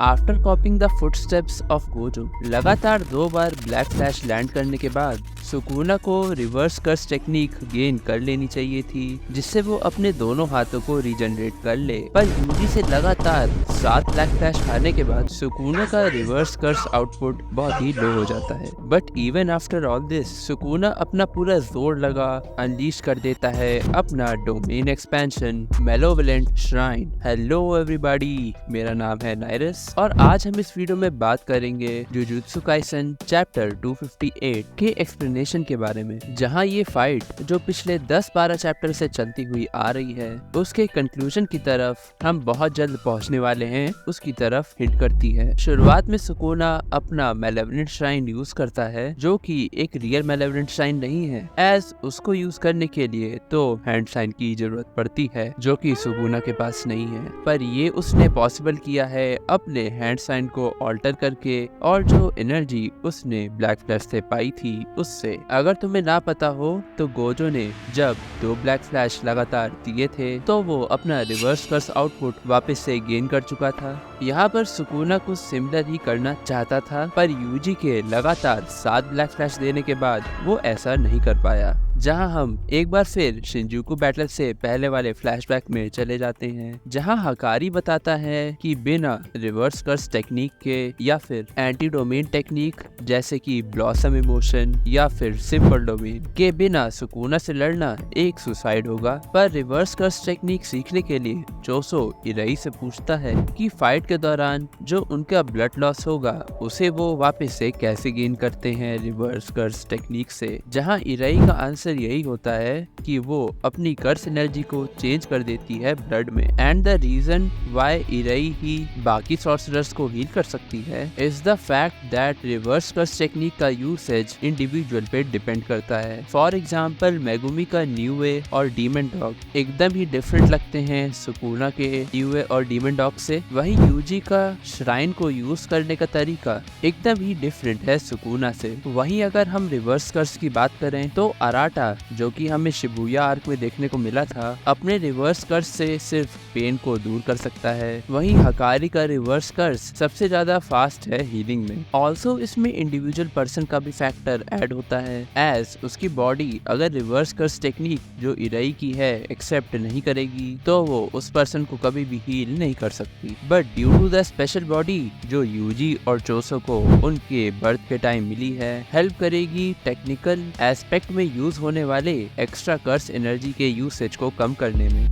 After copying the footsteps of Gojo, लगातार 2 बार black flash land करने के बाद सुकुना को रिवर्स कर्स टेक्निक गेन कर लेनी चाहिए थी, जिससे वो अपने दोनों हाथों को रीजनरेट कर ले। पर यूजी से लगातार 7 ब्लैक फ्लैश खाने के बाद सुकुना का रिवर्स कर्स आउटपुट बहुत ही लो हो जाता है। But even after all this, Sukuna अपना पूरा जोर लगा अनलीश कर देता है अपना domain expansion malevolent shrine. Hello everybody, मेरा नाम है नाइरस और आज हम इस वीडियो में बात करेंगे जुजुत्सु काइसन चैप्टर 258 के एक्सप्लेनेशन के बारे में, जहां ये फाइट जो पिछले 10-12 चैप्टर से चलती हुई आ रही है उसके कंक्लूजन की तरफ हम बहुत जल्द पहुंचने वाले हैं, उसकी तरफ हिंट करती है। शुरुआत में सुकुना अपना मेलेवलेंट श्राइन यूज करता है, जो कि एक रियल मेलेवलेंट श्राइन नहीं है, एज उसको यूज करने के लिए तो हैंड साइन की जरूरत पड़ती है, जो कि सुकुना के पास नहीं है। पर ये उसने पॉसिबल किया है अपने हैंड साइन को ऑल्टर करके, और जो एनर्जी उसने ब्लैक फ्लैश से पाई थी उससे। अगर तुम्हें ना पता हो तो गोजो ने जब 2 ब्लैक फ्लैश लगातार दिए थे तो वो अपना रिवर्स कर्स आउटपुट वापस से गेन कर चुका था। यहाँ पर सुकुना कुछ सिमिलर ही करना चाहता था, पर यूजी के लगातार 7 ब्लैक फ्लैश देने के बाद वो ऐसा नहीं कर पाया। जहां हम एक बार फिर शिनजुकु बैटल से पहले वाले फ्लैशबैक में चले जाते हैं, जहां हकारी बताता है कि बिना रिवर्स कर्स टेक्निक के या फिर एंटी डोमेन टेक्निक जैसे कि ब्लॉसम इमोशन या फिर सिंपल डोमेन के बिना सुकुना से लड़ना एक सुसाइड होगा। पर रिवर्स कर्स टेक्निक सीखने के लिए जोसो इराई से पूछता है कि फाइट के दौरान जो उनका ब्लड लॉस होगा उसे वो वापस से कैसे गेन करते हैं रिवर्स कर्स टेक्निक से, जहां इराई का आंसर यही होता है कि वो अपनी कर्स एनर्जी को चेंज कर देती है ब्लड में। And the reason why Ieiri ही बाकी सॉर्सरर्स को हील कर सकती है is the fact that reverse curse technique का यूसेज इंडिविजुअल पे डिपेंड करता है। फॉर एग्जांपल मेगुमी का न्यू वे और डीमन डॉग एकदम ही डिफरेंट लगते हैं सुकुना के न्यू वे और डीमन डॉग से। वही यूजी का श्राइन को यूज करने का तरीका एकदम ही डिफरेंट है सुकुना से। वहीं अगर हम रिवर्स कर्स की बात करें तो अराटा, जो कि हमें शिबुया आर्क में देखने को मिला था, अपने रिवर्स कर्स से सिर्फ पेन को दूर कर सकता है। वहीं हकारी का रिवर्स कर्स सबसे ज्यादा फास्ट है हीलिंग में। ऑल्सो इसमें इंडिविजुअल पर्सन का भी फैक्टर ऐड होता है, एज उसकी बॉडी अगर रिवर्स कर्स टेक्निक जो इराई की है एक्सेप्ट नहीं करेगी तो वो उस पर्सन को कभी भी हील नहीं कर सकती। But due to the special body जो यूजी और जोसो को उनके बर्थ के टाइम मिली है, हेल्प करेगी टेक्निकल एस्पेक्ट में यूज होने वाले एक्स्ट्रा कर्स एनर्जी के यूसेज को कम करने में।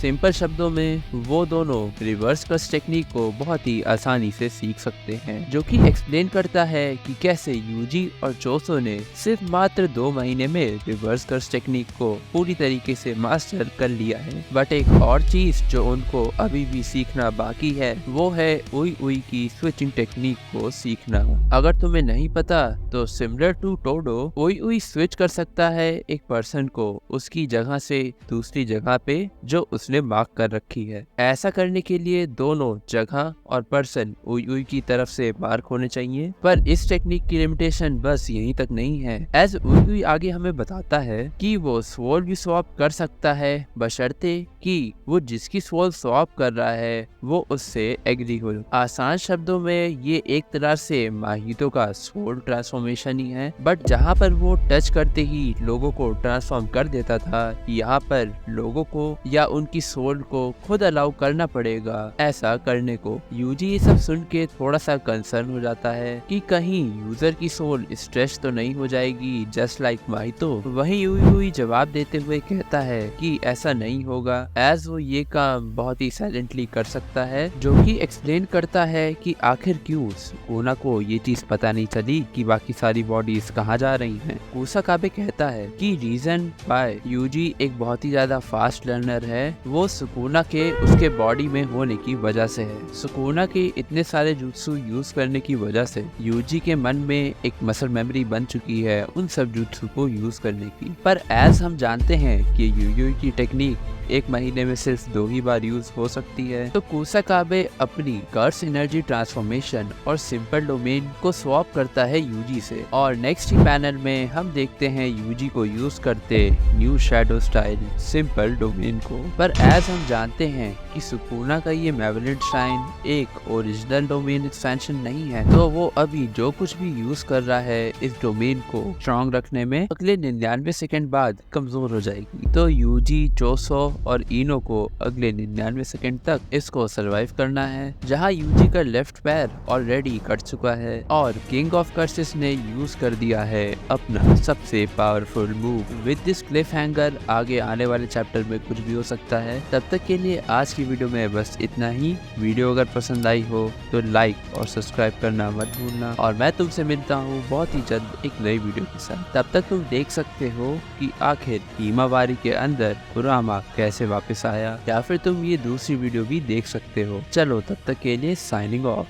सिंपल शब्दों में वो दोनों रिवर्स कर्स टेक्निक को बहुत ही आसानी से सीख सकते हैं, जो कि एक्सप्लेन करता है कि कैसे यूजी और जोसो ने सिर्फ मात्र 2 महीने में रिवर्स कर्स टेक्निक को पूरी तरीके से मास्टर कर लिया है। बट एक और चीज जो उनको अभी भी सीखना बाकी है वो है उई उई की स्विचिंग टेक्निक को सीखना। अगर तुम्हें नहीं पता तो सिमिलर टू टोडो, उई उई स्विच कर सकता है एक पर्सन को उसकी जगह से दूसरी जगह पे जो उसने मार्क कर रखी है। ऐसा करने के लिए दोनों जगह और पर्सन उई उई की तरफ से मार्क होने चाहिए। पर इस टेक्निक की लिमिटेशन बस यहीं तक नहीं है, एज उई उई आगे हमें बताता है कि वो स्वॉर्ड भी स्वैप कर सकता है, बशर्ते कि वो जिसकी स्वॉर्ड स्वैप कर रहा है वो उससे एग्री हो। आसान शब्दों में ये एक तरह से माहितो का स्वॉर्ड ट्रांसफॉर्मेशन ही है, बट जहाँ पर वो टच करते ही लोगों को ट्रांसफॉर्म कर देता था, यहाँ पर लोगों को या उनकी सोल को खुद अलाउ करना पड़ेगा ऐसा करने को। यूजी ये सब सुन के थोड़ा सा कंसर्न हो जाता है कि कहीं यूजर की सोल स्ट्रेच तो नहीं हो जाएगी जस्ट लाइक माहितो। वहीं यूई जवाब देते हुए कहता है कि ऐसा नहीं होगा, एज वो ये काम बहुत ही साइलेंटली कर सकता है, जो कि एक्सप्लेन करता है कि आखिर क्यों सुकुना को ये चीज पता नहीं चली कि बाकी सारी बॉडीज कहाँ जा रही हैं। कुसाकाबे कहता है कि रीजन वाई यूजी एक बहुत ही ज्यादा फास्ट लर्नर है वो सुकुना के उसके बॉडी में होने की वजह से है। सुकुना के इतने सारे जुत्सु यूज करने की वजह से यूजी के मन में एक मसल मेमोरी बन चुकी है उन सब जुत्सु को यूज करने की। पर एज हम जानते हैं कि यूई की टेक्निक एक महीने में सिर्फ 2 ही बार यूज हो सकती है। तो कुसाकाबे अपनी कर्स एनर्जी ट्रांसफॉर्मेशन और सिंपल डोमेन को स्वैप करता है यूजी से। और नेक्स्ट ही पैनल में हम देखते हैं यूजी को यूज करते new shadow style simple domain को। पर एज हम जानते हैं कि सुकुना का ये मेवलेंट श्राइन एक ओरिजिनल डोमेन एक्सपेंशन नहीं है, तो वो अभी जो कुछ भी यूज कर रहा है इस डोमेन को स्ट्रॉन्ग रखने में अगले 99 सेकंड बाद कमजोर हो जाएगी। तो यूजी, चोसो और इनो को अगले 99 सेकंड तक इसको सरवाइव करना है, जहां यूजी का लेफ्ट पैर ऑलरेडी कट चुका है और किंग ऑफ कर्सेस ने यूज कर दिया है अपना सबसे powerful move. With this Cliff hanger आगे आने वाले चैप्टर में कुछ भी हो सकता है। तब तक के लिए आज की वीडियो में बस इतना ही। वीडियो अगर पसंद आई हो तो लाइक और सब्सक्राइब करना मत भूलना, और मैं तुमसे मिलता हूँ बहुत ही जल्द एक नई वीडियो के साथ। तब तक तुम देख सकते हो कि आखिर हिमावारी के अंदर कुरामा कैसे वापस आया, या फिर तुम ये दूसरी वीडियो भी देख सकते हो। चलो तब तक के लिए साइनिंग ऑफ।